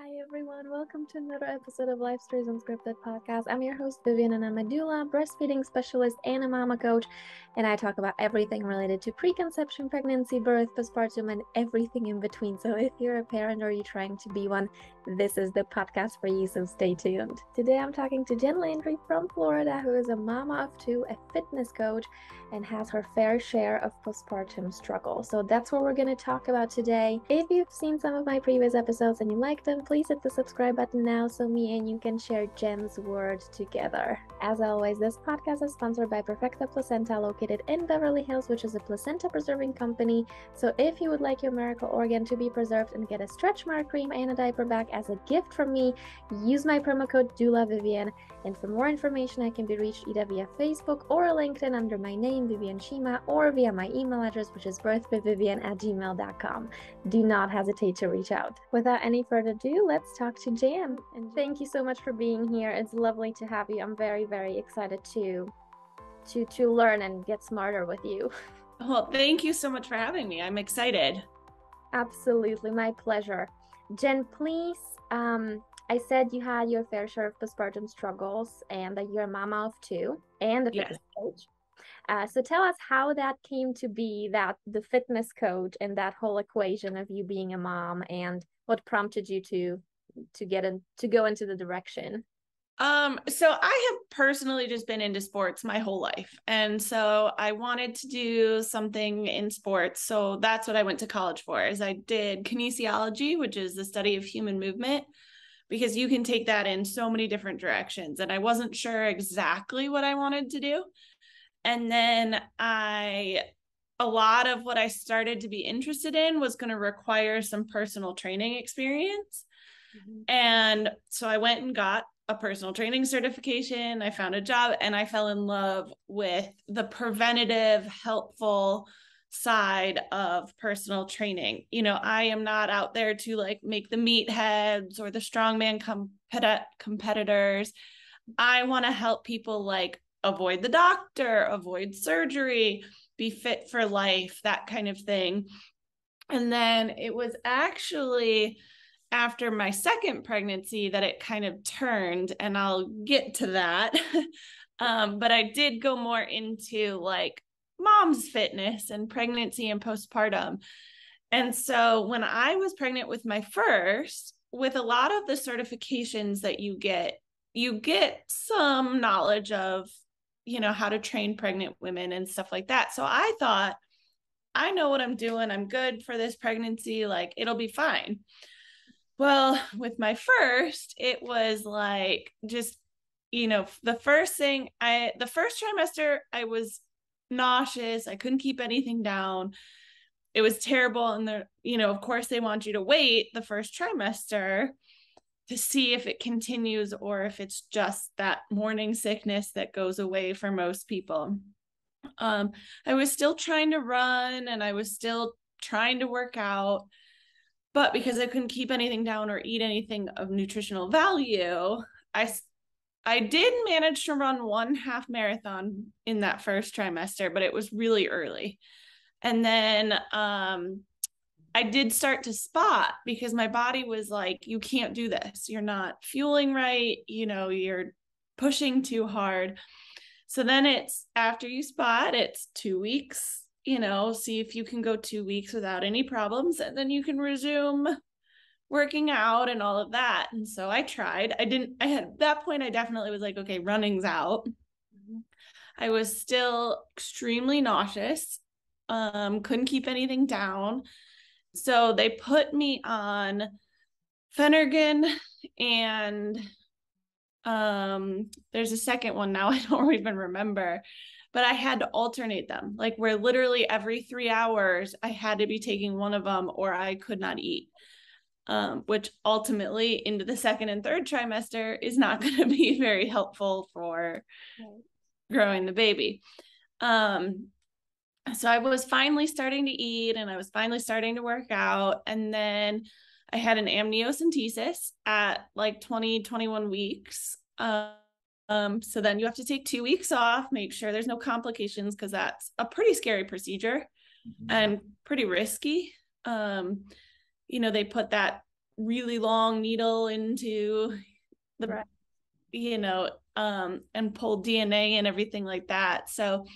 Hi everyone, welcome to another episode of Life Stories Unscripted podcast. I'm your host Viviane and I'm a doula, breastfeeding specialist, and a mama coach. And I talk about everything related to preconception, pregnancy, birth, postpartum, and everything in between. So if you're a parent or you're trying to be one, this is the podcast for you, so stay tuned. Today I'm talking to Jen Landry from Florida, who is a mama of two, a fitness coach, and has her fair share of postpartum struggle. So that's what we're going to talk about today. If you've seen some of my previous episodes and you like them, please hit the subscribe button now so me and you can share Jen's words together. As always, this podcast is sponsored by Perfecta Placenta, located in Beverly Hills, which is a placenta preserving company. So if you would like your miracle organ to be preserved and get a stretch mark cream and a diaper bag as a gift from me, use my promo code Viviane. And for more information, I can be reached either via Facebook or LinkedIn under my name, Viviane Shima, or via my email address, which is birthbyviviane@gmail.com. Do not hesitate to reach out. Without any further ado, let's talk to Jan. And thank you so much for being here. It's lovely to have you. I'm very, very excited to learn and get smarter with you. Well, thank you so much for having me. I'm excited. Absolutely, my pleasure. Jen, please, I said you had your fair share of postpartum struggles and that you're a mama of two and a fitness coach. So tell us how that came to be, that the fitness coach and that whole equation of you being a mom, and what prompted you to go into the direction. So I have personally just been into sports my whole life. And so I wanted to do something in sports. So that's what I went to college for, is I did kinesiology, which is the study of human movement, because you can take that in so many different directions. And I wasn't sure exactly what I wanted to do. And then a lot of what I started to be interested in was going to require some personal training experience. Mm-hmm. And so I went and got a personal training certification. I found a job and I fell in love with the preventative, helpful side of personal training. You know, I am not out there to like make the meatheads or the strongman competitors. I want to help people like avoid the doctor, avoid surgery, be fit for life, that kind of thing. And then it was actually after my second pregnancy that it kind of turned, and I'll get to that. But I did go more into like mom's fitness and pregnancy and postpartum. And so when I was pregnant with my first, with a lot of the certifications that you get some knowledge of, you know, how to train pregnant women and stuff like that. So I thought, I know what I'm doing. I'm good for this pregnancy. Like, it'll be fine. Well, with my first, it was like just, you know, the first trimester, I was nauseous. I couldn't keep anything down. It was terrible. And you know, of course, they want you to wait the first trimester to see if it continues or if it's just that morning sickness that goes away for most people. I was still trying to run and I was still trying to work out. But because I couldn't keep anything down or eat anything of nutritional value, I did manage to run one half marathon in that first trimester, but it was really early. And then I did start to spot because my body was like, you can't do this. You're not fueling right. You know, you're pushing too hard. So then it's after you spot, it's 2 weeks. You know, see if you can go 2 weeks without any problems, and then you can resume working out and all of that. And so I tried. At that point, I definitely was like, okay, running's out. Mm-hmm. I was still extremely nauseous, couldn't keep anything down. So they put me on Phenergan and there's a second one now, I don't even remember. But I had to alternate them, like where literally every 3 hours I had to be taking one of them or I could not eat, which ultimately into the second and third trimester is not going to be very helpful for growing the baby. So I was finally starting to eat and I was finally starting to work out. And then I had an amniocentesis at like 21 weeks. So then you have to take 2 weeks off, make sure there's no complications, because that's a pretty scary procedure and pretty risky. You know, they put that really long needle into the, Right. and pull DNA and everything like that. So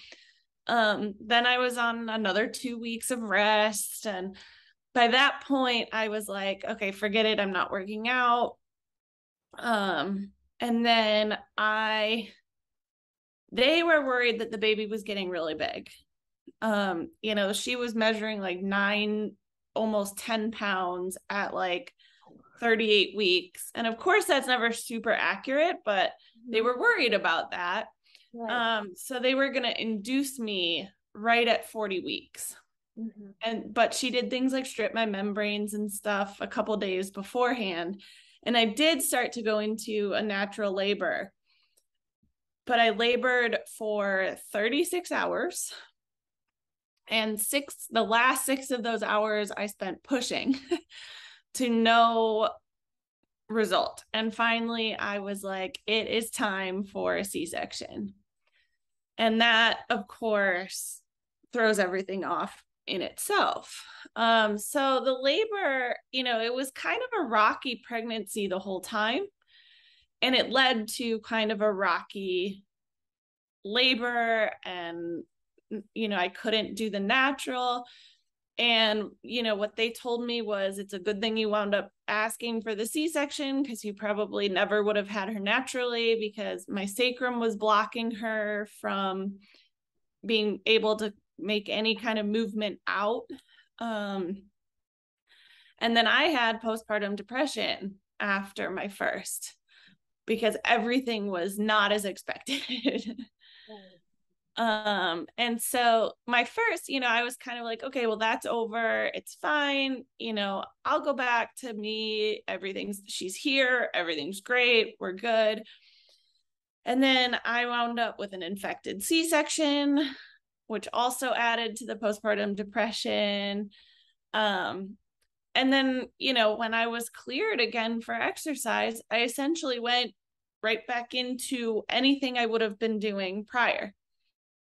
then I was on another 2 weeks of rest. And by that point, I was like, okay, forget it. I'm not working out. And then they were worried that the baby was getting really big. She was measuring like 9, almost 10 pounds at like 38 weeks. And of course, that's never super accurate, but they were worried about that. Right. So they were going to induce me right at 40 weeks. But she did things like strip my membranes and stuff a couple days beforehand. And I did start to go into a natural labor, but I labored for 36 hours. And the last 6 of those hours I spent pushing to no result. And finally, I was like, it is time for a C-section. And that, of course, throws everything off in itself. So the labor, it was kind of a rocky pregnancy the whole time. And it led to kind of a rocky labor. And, I couldn't do the natural. And, what they told me was it's a good thing you wound up asking for the C-section because you probably never would have had her naturally, because my sacrum was blocking her from being able to make any kind of movement out. And then I had postpartum depression after my first, because everything was not as expected. And so my first, I was kind of like, okay, well, that's over. It's fine. I'll go back to me. She's here. Everything's great. We're good. And then I wound up with an infected C-section, which also added to the postpartum depression. And then, when I was cleared again for exercise, I essentially went right back into anything I would have been doing prior,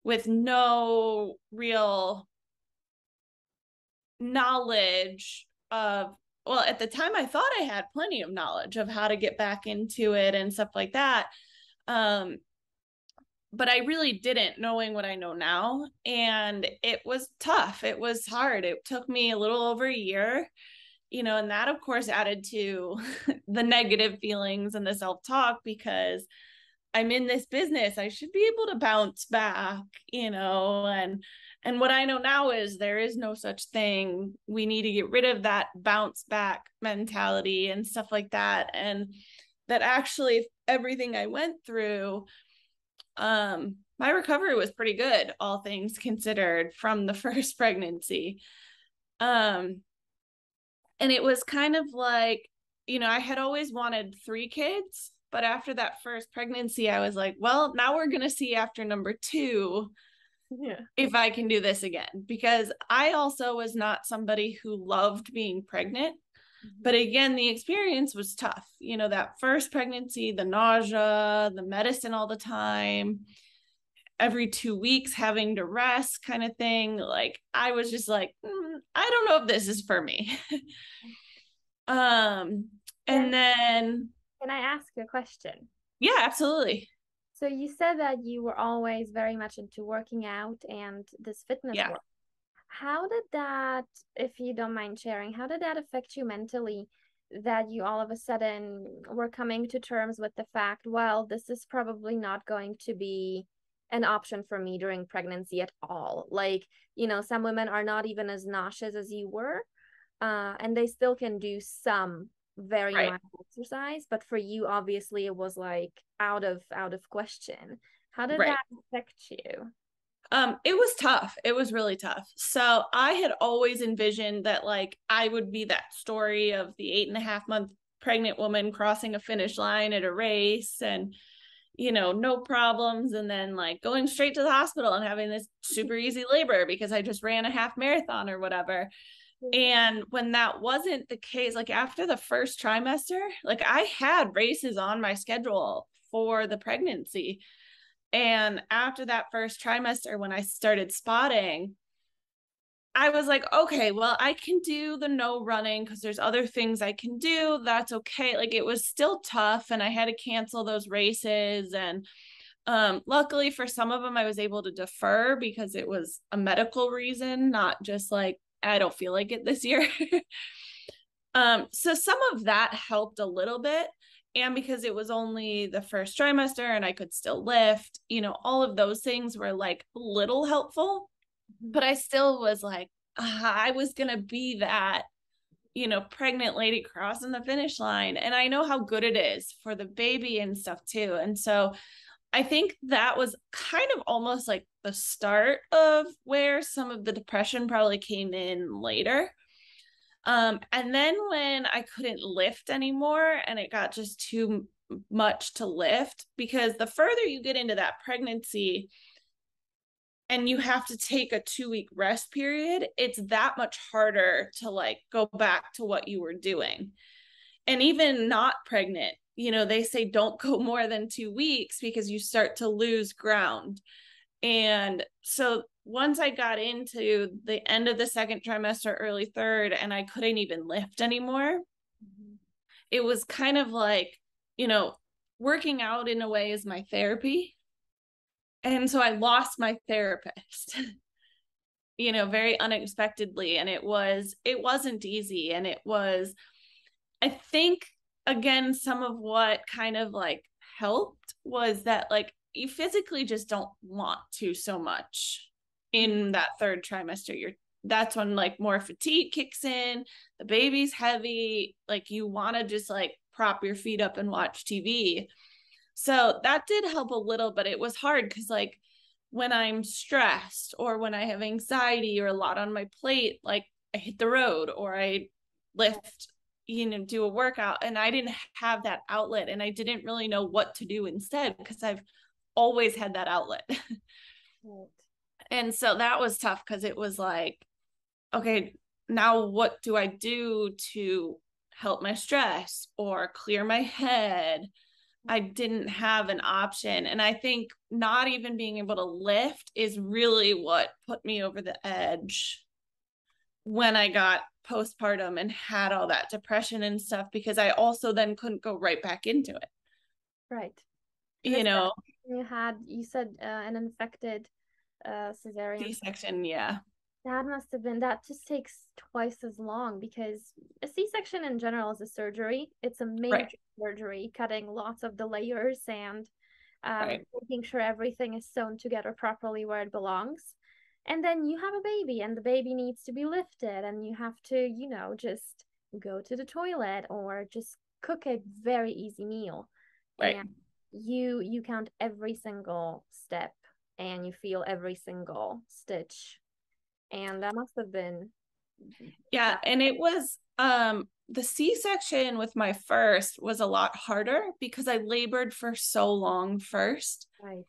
with no real knowledge of, well, at the time I thought I had plenty of knowledge of how to get back into it and stuff like that. But I really didn't, knowing what I know now. And it was tough. It was hard. It took me a little over a year, and that of course added to the negative feelings and the self-talk, because I'm in this business. I should be able to bounce back, and what I know now is there is no such thing. We need to get rid of that bounce back mentality and stuff like that. And that actually everything I went through, my recovery was pretty good, all things considered, from the first pregnancy. And it was kind of like, I had always wanted 3 kids, but after that first pregnancy, I was like, well, now we're going to see after number 2, if I can do this again, because I also was not somebody who loved being pregnant. But again, the experience was tough. That first pregnancy, the nausea, the medicine all the time, every 2 weeks having to rest kind of thing. Like, I was just like, I don't know if this is for me. And then, can I ask you a question? yeah, absolutely. So you said that you were always very much into working out and this fitness Yeah. work. How did that, if you don't mind sharing, how did that affect you mentally, that you all of a sudden were coming to terms with the fact, well, this is probably not going to be an option for me during pregnancy at all? Like, some women are not even as nauseous as you were, and they still can do some very Right. mild exercise, but for you, obviously, it was like out of question. How did Right. that affect you? It was tough. It was really tough. So I had always envisioned that, like, I would be that story of the 8.5-month pregnant woman crossing a finish line at a race and, no problems. And then like going straight to the hospital and having this super easy labor because I just ran a half marathon or whatever. And when that wasn't the case, like after the first trimester, like I had races on my schedule for the pregnancy. And after that first trimester, when I started spotting, I was like, okay, well, I can do the no running because there's other things I can do. That's okay. Like it was still tough and I had to cancel those races. And luckily for some of them, I was able to defer because it was a medical reason, not just like, I don't feel like it this year. So some of that helped a little bit. And because it was only the first trimester and I could still lift, all of those things were like a little helpful. But I still was like, I was going to be that, pregnant lady crossing the finish line. And I know how good it is for the baby and stuff too. And so I think that was kind of almost like the start of where some of the depression probably came in later. And then when I couldn't lift anymore and it got just too much to lift, because the further you get into that pregnancy, and you have to take a 2-week rest period, it's that much harder to like go back to what you were doing. And even not pregnant, they say don't go more than 2 weeks because you start to lose ground. And so once I got into the end of the second trimester, early third, and I couldn't even lift anymore, it was kind of like, working out in a way is my therapy. And so I lost my therapist, very unexpectedly. And it wasn't easy. And it was, I think, again, some of what kind of like helped was that like you physically just don't want to so much in that third trimester. That's when like more fatigue kicks in, the baby's heavy, like you want to just like prop your feet up and watch TV. So that did help a little, but it was hard because like when I'm stressed or when I have anxiety or a lot on my plate, like I hit the road or I lift, do a workout, and I didn't have that outlet and I didn't really know what to do instead because I've always had that outlet. Right. And so that was tough because it was like, okay, now what do I do to help my stress or clear my head? I didn't have an option. And I think not even being able to lift is really what put me over the edge when I got postpartum and had all that depression and stuff, because I also then couldn't go right back into it. Right. You said an infected cesarean C-section. Yeah. That just takes twice as long because a C-section in general is a surgery. It's a major surgery, cutting lots of the layers and making sure everything is sewn together properly where it belongs. And then you have a baby and the baby needs to be lifted and you have to, just go to the toilet or just cook a very easy meal. Right. And you count every single step and you feel every single stitch. And that must have been. Yeah. And it was, the C-section with my first was a lot harder because I labored for so long first. Right.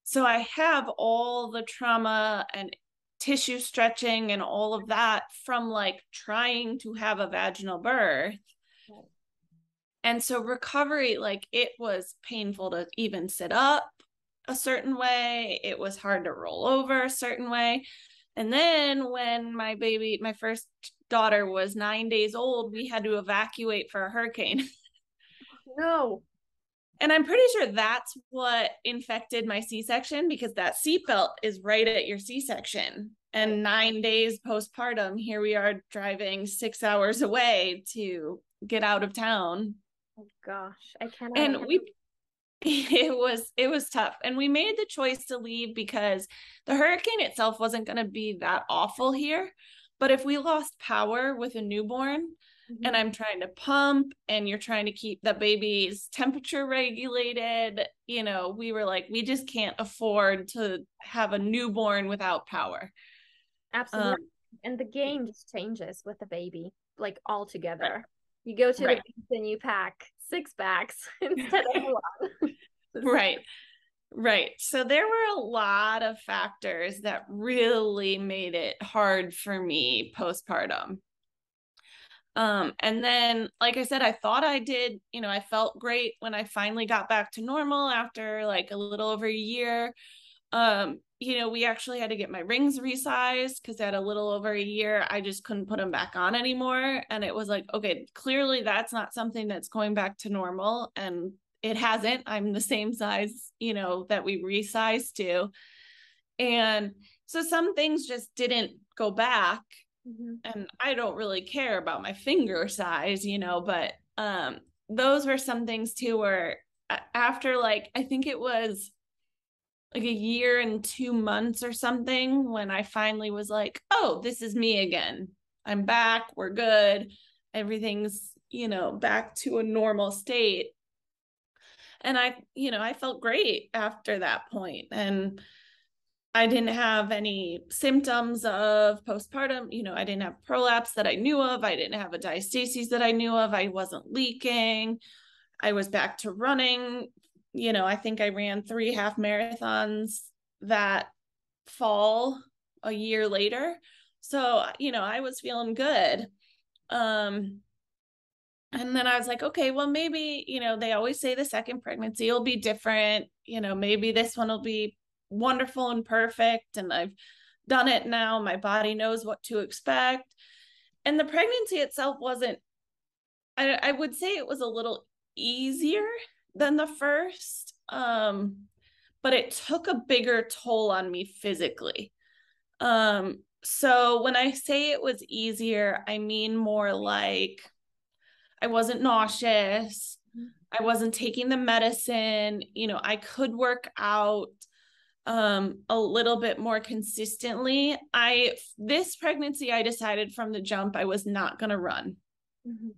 So I have all the trauma and tissue stretching and all of that from like trying to have a vaginal birth. Right. And so recovery, like it was painful to even sit up a certain way. It was hard to roll over a certain way. And then when my first daughter was 9 days old, we had to evacuate for a hurricane. No. And I'm pretty sure that's what infected my C-section, because that seatbelt is right at your C-section. And 9 days postpartum, here we are driving 6 hours away to get out of town. Oh gosh, I cannot. And it was tough. And we made the choice to leave because the hurricane itself wasn't going to be that awful here. But if we lost power with a newborn, and I'm trying to pump and you're trying to keep the baby's temperature regulated, we were like, we just can't afford to have a newborn without power. Absolutely. And the game just changes with the baby, like altogether. Right. You go to the beach and you pack 6 bags instead of 1. Right. So there were a lot of factors that really made it hard for me postpartum. And then, like I said, I thought I did, I felt great when I finally got back to normal after like a little over a year. we actually had to get my rings resized because at a little over a year, I just couldn't put them back on anymore. And it was like, okay, clearly that's not something that's going back to normal. And it hasn't. I'm the same size, that we resized to. And so some things just didn't go back. Mm-hmm. And I don't really care about my finger size, but those were some things too where after like, I think it was like a year and 2 months or something when I finally was like, oh, this is me again. I'm back. We're good. Everything's, back to a normal state. And I felt great after that point. And I didn't have any symptoms of postpartum. I didn't have prolapse that I knew of. I didn't have a diastasis that I knew of. I wasn't leaking. I was back to running. I think I ran 3 half marathons that fall a year later. So, I was feeling good. And then I was like, okay, well, maybe, they always say the second pregnancy will be different. Maybe this one will be wonderful and perfect. And I've done it now. My body knows what to expect. And the pregnancy itself wasn't, I would say it was a little easier than the first. But it took a bigger toll on me physically. So when I say it was easier, I mean more like I wasn't nauseous. I wasn't taking the medicine. I could work out a little bit more consistently. This pregnancy, I decided from the jump I was not going to run. Mm-hmm.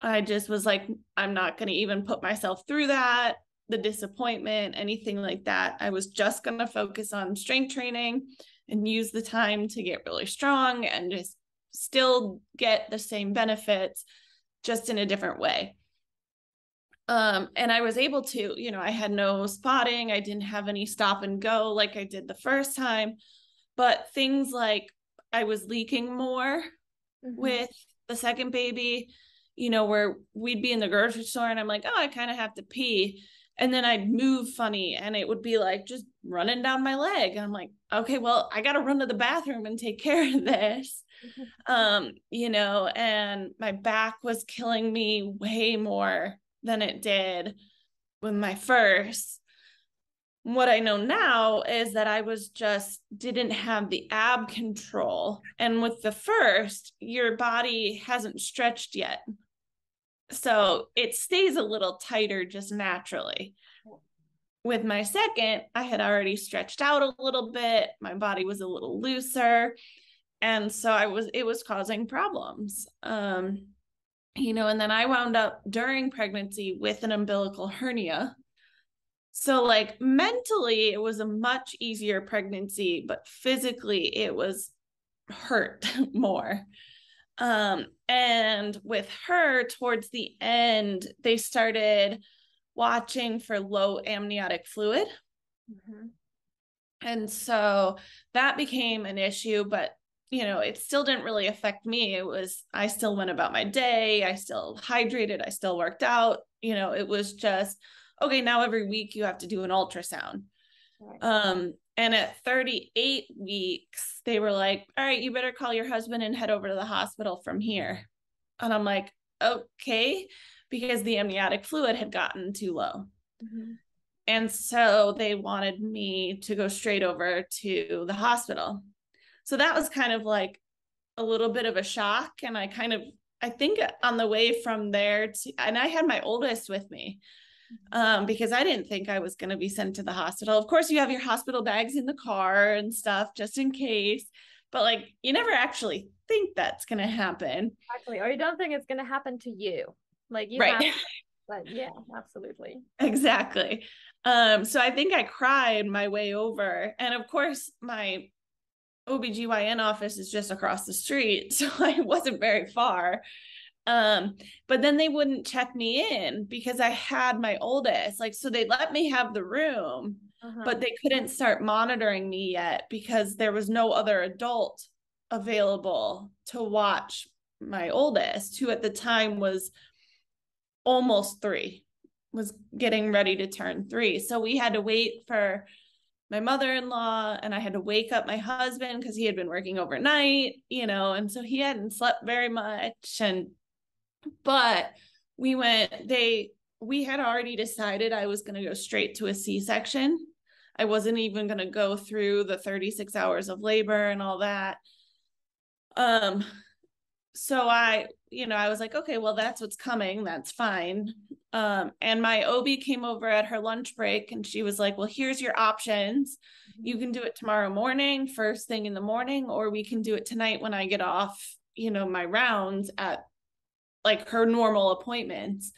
I just was like, I'm not going to even put myself through that, the disappointment, anything like that. I was just going to focus on strength training and use the time to get really strong and just still get the same benefits, just in a different way. And I was able to, I had no spotting. I didn't have any stop and go like I did the first time, but things like I was leaking more with the second baby, where we'd be in the grocery store and I'm like, oh, I kind of have to pee. And then I'd move funny and it would be like just running down my leg. And I'm like, okay, well, I got to run to the bathroom and take care of this. And my back was killing me way more than it did with my first. What I know now is that I didn't have the ab control. And with the first, your body hasn't stretched yet. So it stays a little tighter just naturally. With my second, I had already stretched out a little bit. My body was a little looser. And so it was causing problems. And then I wound up during pregnancy with an umbilical hernia. So like mentally, it was a much easier pregnancy, but physically it was hurt more. And with her towards the end, they started watching for low amniotic fluid. Mm-hmm. And so that became an issue, but it still didn't really affect me. I still went about my day. I still hydrated. I still worked out. It was just, okay, now every week you have to do an ultrasound. Right. And at 38 weeks, they were like, all right, you better call your husband and head over to the hospital from here. And I'm like, okay, because the amniotic fluid had gotten too low. Mm-hmm. And so they wanted me to go straight over to the hospital. So that was kind of like a little bit of a shock. And I think on the way from there and I had my oldest with me because I didn't think I was going to be sent to the hospital. Of course, you have your hospital bags in the car and stuff just in case, but like you never actually think that's going to happen. Exactly. Or you don't think it's going to happen to you. Like you right. have, but yeah, absolutely. Exactly. So I think I cried my way over. And of course, my OBGYN office is just across the street, so I wasn't very far. But then they wouldn't check me in because I had my oldest. So they let me have the room, but they couldn't start monitoring me yet because there was no other adult available to watch my oldest, who at the time was almost 3, was getting ready to turn 3. So we had to wait for my mother-in-law, and I had to wake up my husband because he had been working overnight, and so he hadn't slept very much. But we had already decided I was going to go straight to a C-section. I wasn't even going to go through the 36 hours of labor and all that. So I was like, okay, well, that's what's coming. That's fine. And my OB came over at her lunch break and she was like, well, here's your options. You can do it tomorrow morning, first thing in the morning, or we can do it tonight when I get off, my rounds at like her normal appointments.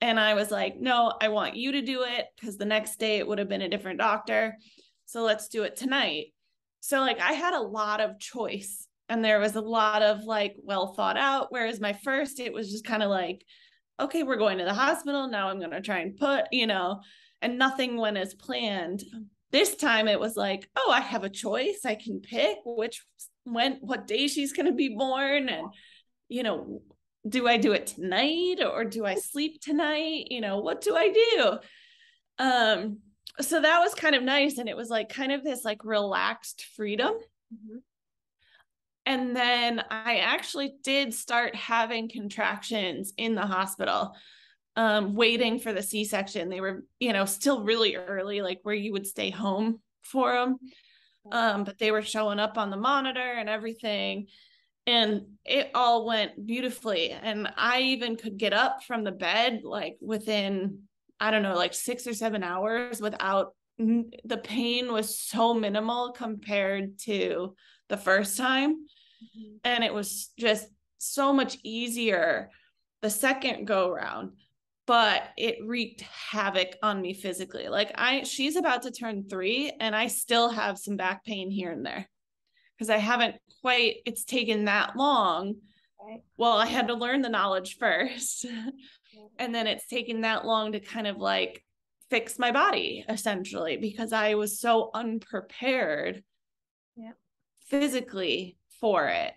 And I was like, no, I want you to do it because the next day it would have been a different doctor. So let's do it tonight. So like I had a lot of choice and there was a lot of like well thought out. Whereas my first, it was just kind of like, okay, we're going to the hospital. Now I'm going to try and and nothing went as planned. This time it was like, oh, I have a choice. I can pick what day she's going to be born. And, do I do it tonight or do I sleep tonight? What do I do? So that was kind of nice. And it was like kind of this like relaxed freedom. Mm-hmm. And then I actually did start having contractions in the hospital, waiting for the C-section. They were, still really early, like where you would stay home for them. But they were showing up on the monitor and everything. And it all went beautifully. And I even could get up from the bed like within, I don't know, like 6 or 7 hours without, the pain was so minimal compared to the first time. Mm-hmm. And it was just so much easier the second go around, but it wreaked havoc on me physically. Like she's about to turn 3 and I still have some back pain here and there. Because I haven't it's taken that long. Right. Well, I had to learn the knowledge first. And then it's taken that long to kind of like fix my body essentially, because I was so unprepared physically for it.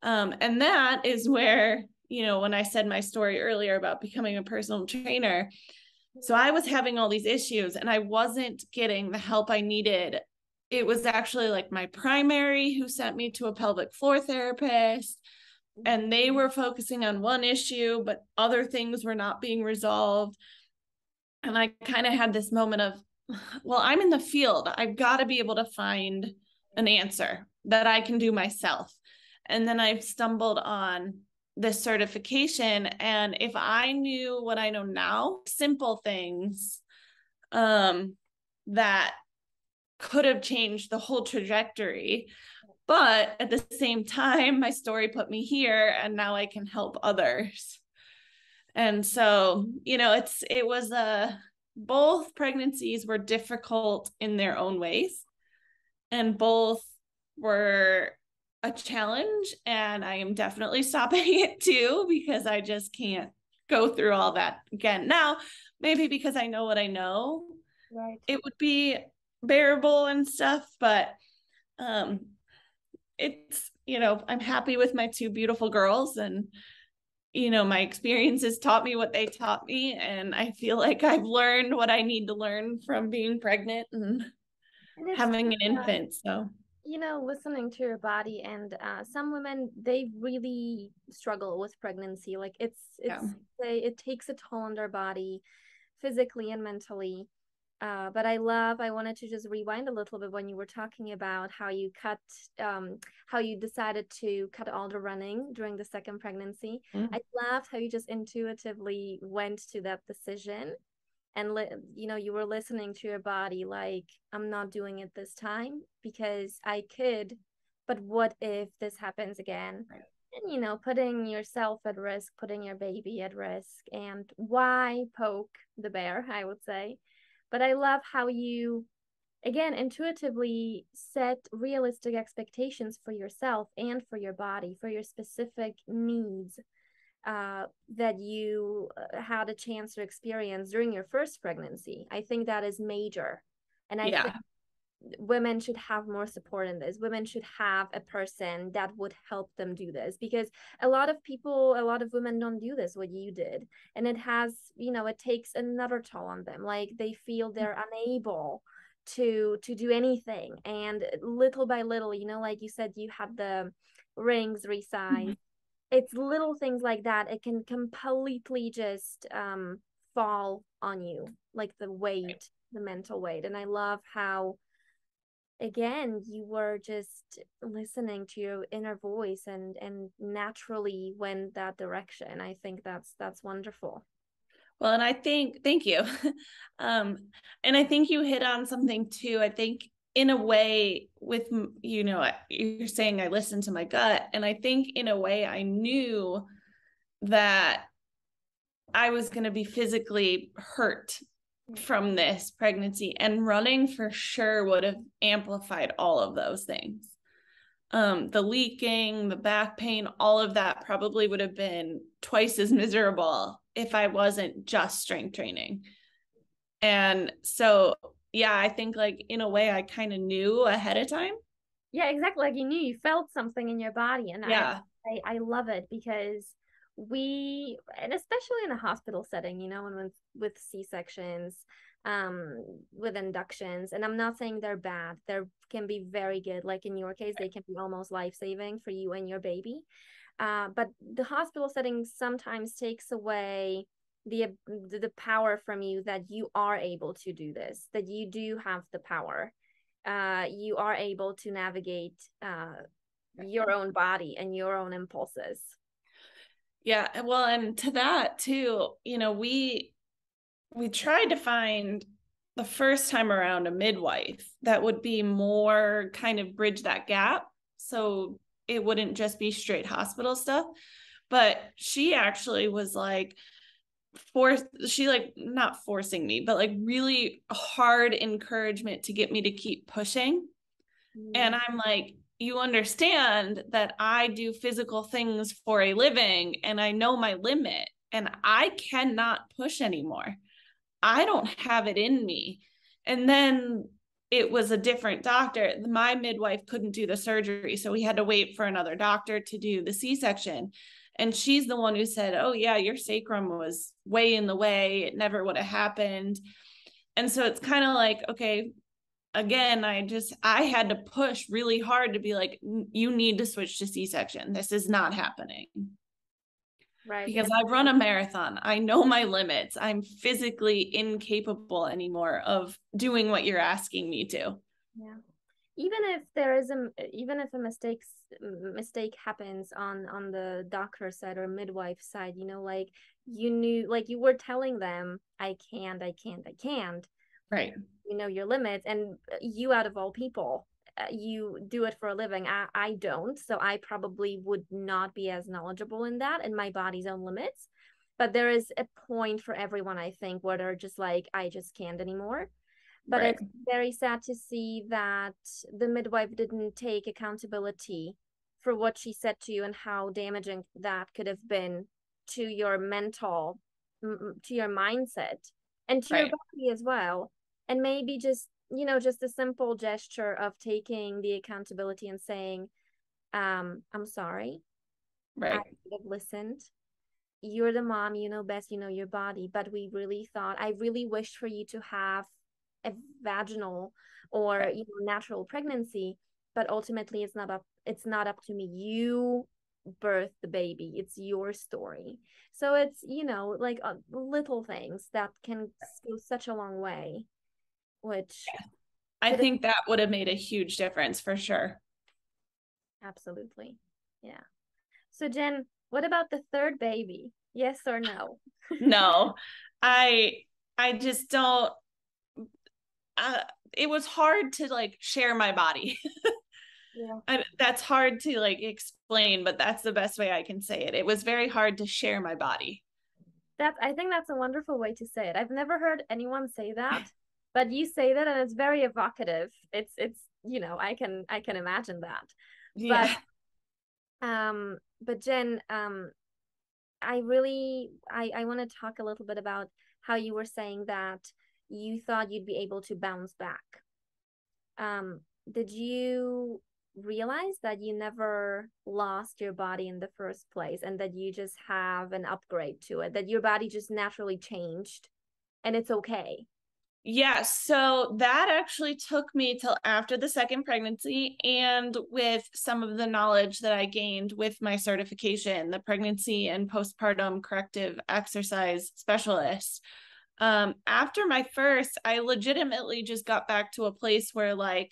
And that is where, when I said my story earlier about becoming a personal trainer, so I was having all these issues and I wasn't getting the help I needed. It was actually like my primary who sent me to a pelvic floor therapist, and they were focusing on one issue, but other things were not being resolved. And I kind of had this moment of, well, I'm in the field. I've got to be able to find an answer that I can do myself. And then I stumbled on this certification. And if I knew what I know now, simple things that could have changed the whole trajectory. But at the same time, my story put me here and now I can help others. And so, both pregnancies were difficult in their own ways and both were a challenge. And I am definitely stopping it too, because I just can't go through all that again. Now, maybe because I know what I know, right, it would be bearable and stuff, but it's, I'm happy with my 2 beautiful girls, and my experiences taught me what they taught me, and I feel like I've learned what I need to learn from being pregnant and having an infant. So listening to your body, and some women, they really struggle with pregnancy. Like it takes a toll on their body physically and mentally. But I wanted to just rewind a little bit when you were talking about how you how you decided to cut all the running during the second pregnancy. Mm-hmm. I loved how you just intuitively went to that decision, and you were listening to your body, like, I'm not doing it this time because I could, but what if this happens again? Right. And putting yourself at risk, putting your baby at risk, and why poke the bear, I would say. But I love how you, again, intuitively set realistic expectations for yourself and for your body, for your specific needs that you had a chance to experience during your first pregnancy. I think that is major. And I think women should have more support in this. Women should have a person that would help them do this, because a lot of women don't do this, what you did. And it has, it takes another toll on them. Like they feel they're unable to do anything. And little by little, you know, like you said, you had the rings resized. It's little things like that. It can completely just fall on you, like the weight, the mental weight. And I love how, again, you were just listening to your inner voice and naturally went that direction. I think that's wonderful. Well, and I think, thank you. And I think you hit on something too. I think in a way with, you know, you're saying I listened to my gut, and I think in a way I knew that I was going to be physically hurt from this pregnancy, and running for sure would have amplified all of those things. The leaking, the back pain, all of that probably would have been twice as miserable if I wasn't just strength training. And so, yeah, I think like in a way I kind of knew ahead of time. Yeah, exactly. Like you knew, you felt something in your body. And Yeah. I love it because and especially in a hospital setting, you know, and with C-sections, with inductions, and I'm not saying they're bad. They can be very good. Like in your case, they can be almost life-saving for you and your baby. But the hospital setting sometimes takes away the power from you, that you are able to do this, that you do have the power. You are able to navigate your own body and your own impulses. Yeah. Well, and to that too, you know, we tried to find the first time around a midwife that would be more kind of bridge that gap. So it wouldn't just be straight hospital stuff. But she actually was like, she like not forcing me, but like really hard encouragement to get me to keep pushing. And I'm like, you understand that I do physical things for a living and I know my limit and I cannot push anymore. I don't have it in me. And then it was a different doctor. My midwife couldn't do the surgery, so we had to wait for another doctor to do the C-section. And she's the one who said, oh, yeah, your sacrum was way in the way. It never would have happened. And so it's kind of like, okay, again, I had to push really hard to be like, you need to switch to C-section. This is not happening. Right. Because I've run a marathon. I know my limits. I'm physically incapable anymore of doing what you're asking me to. Yeah. Even if a mistake happens on the doctor side or midwife side, you know, like you knew, like you were telling them, I can't. Right. You know your limits, and you, out of all people, you do it for a living. I don't, so I probably would not be as knowledgeable in that, in my body's own limits. But there is a point for everyone, I think, where they're just like, I just can't anymore. But Right. it's very sad to see that the midwife didn't take accountability for what she said to you and how damaging that could have been to your mental, to your mindset, and to your Right. body as well. And maybe just, you know, just a simple gesture of taking the accountability and saying, I'm sorry, I Right. should have listened. You're the mom, you know best, you know your body, but I really wished for you to have a vaginal or, Right. you know, natural pregnancy, but ultimately it's not up to me. You birth the baby. It's your story. So it's, you know, like little things that can go such a long way, which I could have. think that would have made a huge difference for sure. Absolutely. Yeah. So Jen, what about the third baby? Yes or no? No, I I just don't uh, it was hard to like share my body. Yeah. That's hard to like explain, but that's the best way I can say it. It was very hard to share my body. I think that's a wonderful way to say it. I've never heard anyone say that, but you say that and it's very evocative. It's, you know, I can imagine that. But Yeah. Jen, I want to talk a little bit about how you were saying that you thought you'd be able to bounce back. Did you realize that you never lost your body in the first place, and that you just have an upgrade to it, that your body just naturally changed and it's okay? Yeah, so that actually took me till after the second pregnancy, and with some of the knowledge that I gained with my certification, the pregnancy and postpartum corrective exercise specialist. After my first, I legitimately just got back to a place where like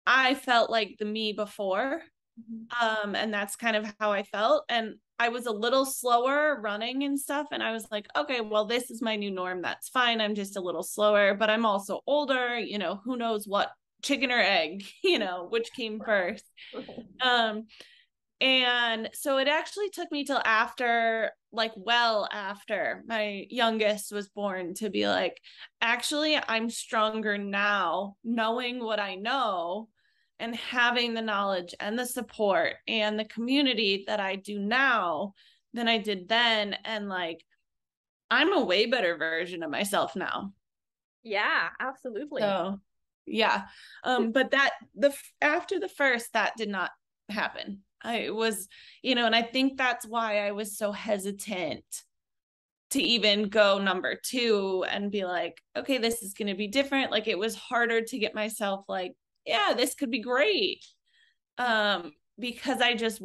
I felt like the me before. Mhm. And that's kind of how I felt. And I was a little slower running and stuff. And I was like, okay, well, this is my new norm. That's fine. I'm just a little slower, but I'm also older. Who knows what, chicken or egg, which came first. Um, and so it actually took me till after, like, well, after my youngest was born to be like, actually, I'm stronger now, knowing what I know and having the knowledge and the support and the community that I do now than I did then. And like, I'm a way better version of myself now. Yeah, absolutely. So, yeah. But after the first, that did not happen. I was, and I think that's why I was so hesitant to even go number two and be like, okay, this is going to be different. Like it was harder to get myself like, yeah, this could be great. Because I just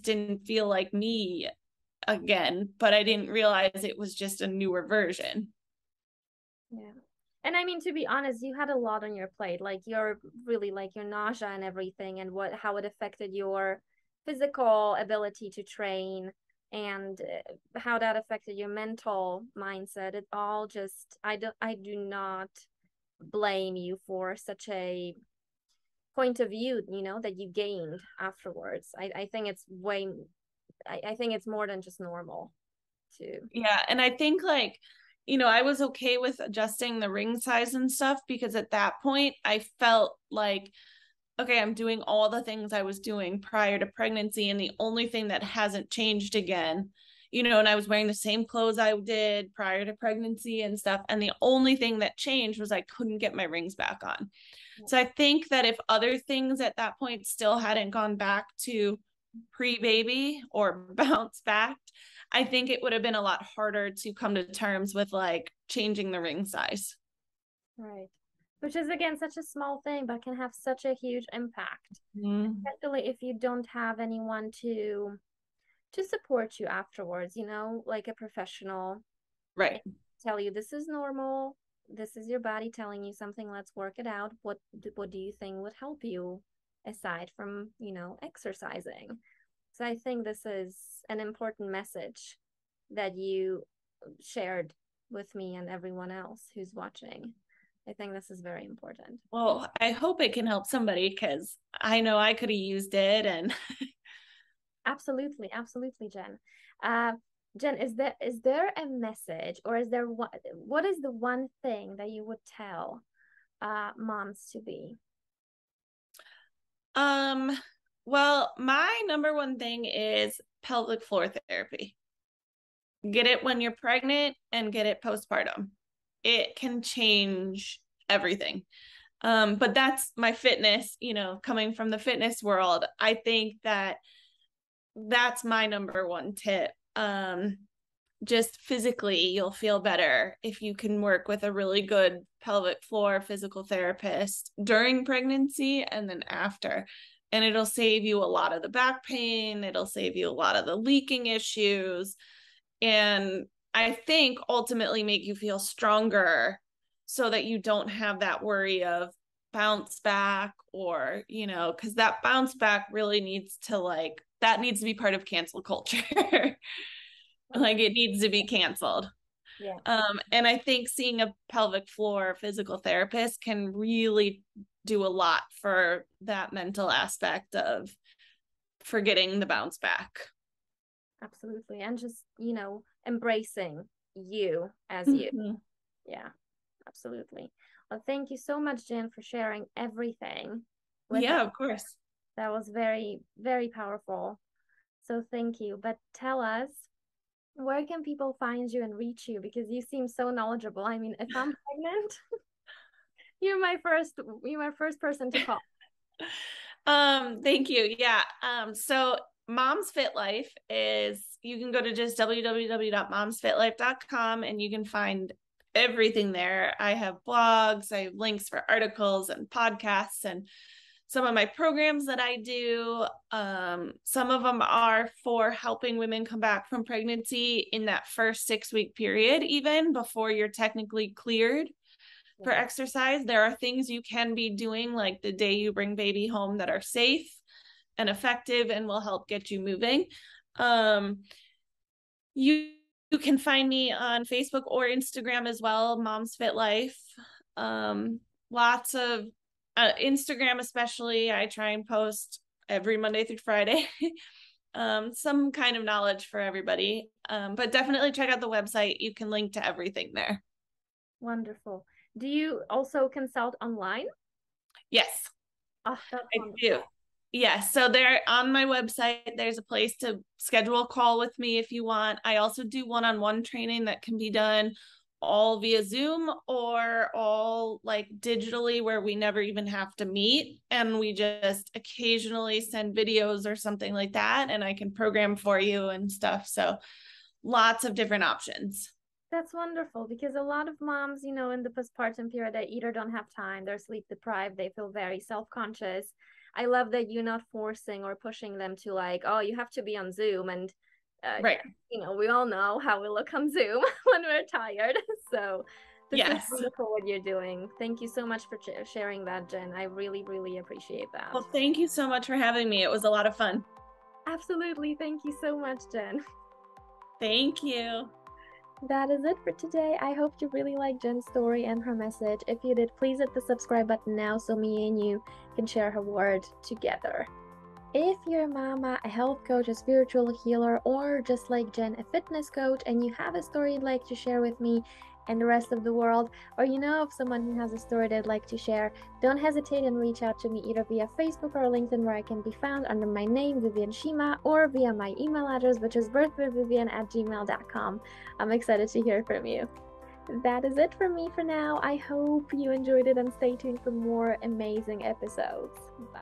didn't feel like me again, but I didn't realize it was just a newer version. Yeah. And I mean, to be honest, you had a lot on your plate. Like you're really like your nausea and everything and how it affected your physical ability to train and how that affected your mental mindset. It all just I do not blame you for such a point of view, that you gained afterwards. I think it's I think it's more than just normal too. Yeah. And I think like, I was okay with adjusting the ring size and stuff because at that point I felt like, okay, I'm doing all the things I was doing prior to pregnancy. And the only thing that hasn't changed again, and I was wearing the same clothes I did prior to pregnancy and stuff. And the only thing that changed was I couldn't get my rings back on. So I think that if other things at that point still hadn't gone back to pre-baby or bounce back, I think it would have been a lot harder to come to terms with like changing the ring size. Right. Which is again such a small thing, but can have such a huge impact, Mm, especially if you don't have anyone to support you afterwards, like a professional right. tell you this is normal, this is your body telling you something, let's work it out. What do you think would help you aside from, exercising? So I think this is an important message that you shared with me and everyone else who's watching. I think this is very important. Well, I hope it can help somebody because I know I could have used it. And Absolutely, absolutely, Jen. Uh, Jen, is there a message, or is there what is the one thing that you would tell moms to be? um, well, my number one thing is pelvic floor therapy. Get it when you're pregnant and get it postpartum. It can change everything. But that's my fitness, coming from the fitness world. I think that that's my number one tip. Just physically, you'll feel better if you can work with a really good pelvic floor physical therapist during pregnancy and then after. And it'll save you a lot of the back pain, it'll save you a lot of the leaking issues. And I think ultimately make you feel stronger so that you don't have that worry of bounce back or, because that bounce back really needs to like, that needs to be part of cancel culture. Like it needs to be canceled. Yeah, And I think seeing a pelvic floor physical therapist can really do a lot for that mental aspect of forgetting the bounce back. absolutely. And just, embracing you as you. Mhm. Yeah, absolutely. Well, thank you so much, Jen, for sharing everything with us. Yeah, of course. That was very, very powerful. So thank you. But tell us, where can people find you and reach you? Because you seem so knowledgeable. I mean, if I'm pregnant, you're my first person to call. Thank you. Yeah. So Mom's Fit Life is, you can go to just www.momsfitlife.com and you can find everything there. I have blogs, I have links for articles and podcasts and some of my programs that I do. Some of them are for helping women come back from pregnancy in that first 6-week period, even before you're technically cleared for exercise. There are things you can be doing like the day you bring baby home that are safe and effective and will help get you moving. You can find me on Facebook or Instagram as well, Moms Fit Life. Lots of Instagram, especially, I try and post every Monday through Friday. Some kind of knowledge for everybody. But definitely check out the website. You can link to everything there. Wonderful. Do you also consult online? Yes. Oh, that's wonderful. I do. Yes. So there on my website, there's a place to schedule a call with me if you want. I also do one-on-one training that can be done all via Zoom or all like digitally where we never even have to meet. And we just occasionally send videos or something like that. And I can program for you and stuff. So lots of different options. That's wonderful because a lot of moms, in the postpartum period, they either don't have time, they're sleep deprived, they feel very self-conscious. I love that you're not forcing or pushing them to like, oh, you have to be on Zoom. And, right. we all know how we look on Zoom when we're tired. So this is wonderful what you're doing. Thank you so much for sharing that, Jen. I really, really appreciate that. Well, thank you so much for having me. It was a lot of fun. Absolutely. Thank you so much, Jen. Thank you. That is it for today. I hope you really liked Jen's story and her message. If you did, please hit the subscribe button now so me and you can share her word together. If you're a mama, a health coach, a spiritual healer, or just like Jen, a fitness coach, and you have a story you'd like to share with me and the rest of the world, or you know of someone who has a story they'd like to share, don't hesitate and reach out to me either via Facebook or LinkedIn, where I can be found under my name, Viviane Shima, or via my email address, which is birthwithviviane@gmail.com. I'm excited to hear from you. That is it for me for now. I hope you enjoyed it and stay tuned for more amazing episodes. Bye.